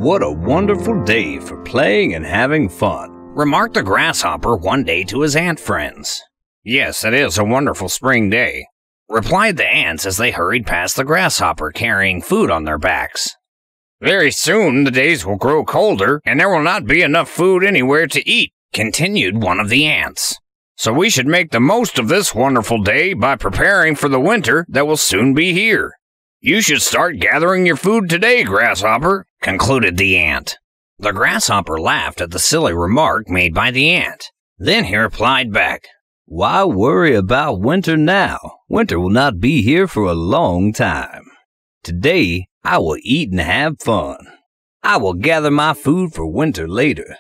What a wonderful day for playing and having fun, remarked the grasshopper one day to his ant friends. Yes, it is a wonderful spring day, replied the ants as they hurried past the grasshopper carrying food on their backs. Very soon the days will grow colder and there will not be enough food anywhere to eat, continued one of the ants. So we should make the most of this wonderful day by preparing for the winter that will soon be here. You should start gathering your food today, Grasshopper, concluded the ant. The grasshopper laughed at the silly remark made by the ant. Then he replied back, Why worry about winter now? Winter will not be here for a long time. Today, I will eat and have fun. I will gather my food for winter later.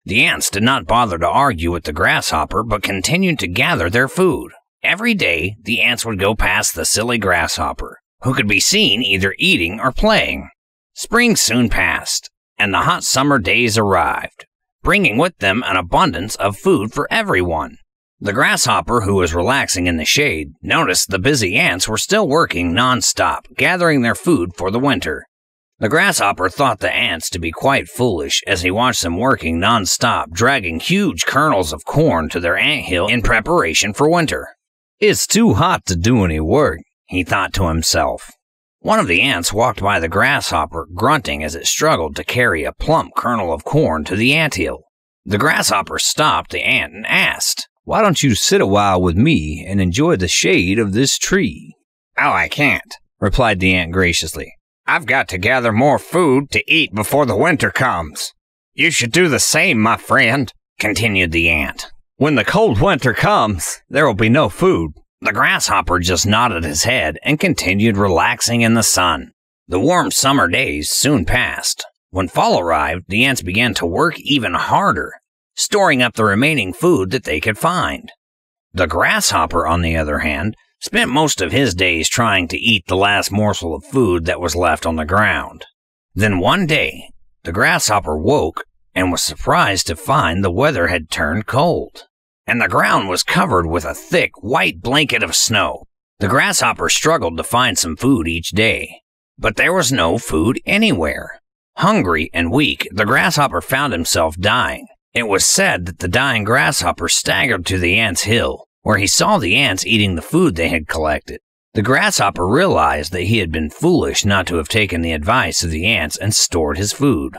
The ants did not bother to argue with the grasshopper, but continued to gather their food. Every day, the ants would go past the silly grasshopper, who could be seen either eating or playing. Spring soon passed, and the hot summer days arrived, bringing with them an abundance of food for everyone. The grasshopper, who was relaxing in the shade, noticed the busy ants were still working non-stop, gathering their food for the winter. The grasshopper thought the ants to be quite foolish as he watched them working non-stop, dragging huge kernels of corn to their anthill in preparation for winter. It's too hot to do any work, he thought to himself. One of the ants walked by the grasshopper, grunting as it struggled to carry a plump kernel of corn to the anthill. The grasshopper stopped the ant and asked, Why don't you sit a while with me and enjoy the shade of this tree? Oh, I can't, replied the ant graciously. I've got to gather more food to eat before the winter comes. You should do the same, my friend, continued the ant. When the cold winter comes, there will be no food. The grasshopper just nodded his head and continued relaxing in the sun. The warm summer days soon passed. When fall arrived, the ants began to work even harder, storing up the remaining food that they could find. The grasshopper, on the other hand, spent most of his days trying to eat the last morsel of food that was left on the ground. Then one day, the grasshopper woke and was surprised to find the weather had turned cold, and the ground was covered with a thick white blanket of snow. The grasshopper struggled to find some food each day, but there was no food anywhere. Hungry and weak, the grasshopper found himself dying. It was said that the dying grasshopper staggered to the ants' hill, where he saw the ants eating the food they had collected. The grasshopper realized that he had been foolish not to have taken the advice of the ants and stored his food.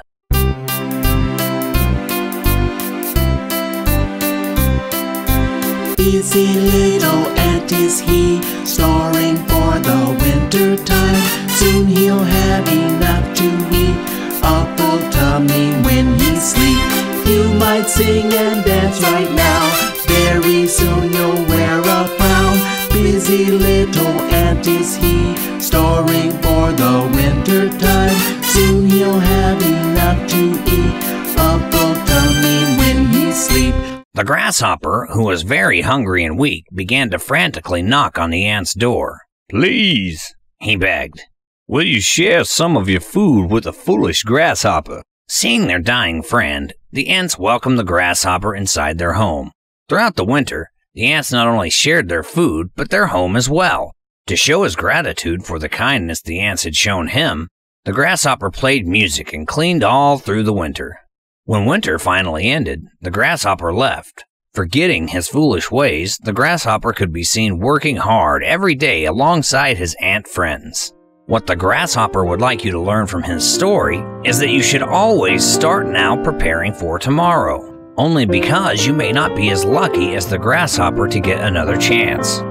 Busy little ant is he, storing for the winter time. Soon he'll have enough to eat, a full tummy when he sleeps. You might sing and dance right now, very soon you'll wear a frown. Busy little ant is he, storing for the winter time. Soon he'll have enough to eat, a full tummy when he sleeps. The grasshopper, who was very hungry and weak, began to frantically knock on the ant's door. Please, he begged, will you share some of your food with the foolish grasshopper? Seeing their dying friend, the ants welcomed the grasshopper inside their home. Throughout the winter, the ants not only shared their food, but their home as well. To show his gratitude for the kindness the ants had shown him, the grasshopper played music and cleaned all through the winter. When winter finally ended, the grasshopper left. Forgetting his foolish ways, the grasshopper could be seen working hard every day alongside his ant friends. What the grasshopper would like you to learn from his story is that you should always start now preparing for tomorrow, only because you may not be as lucky as the grasshopper to get another chance.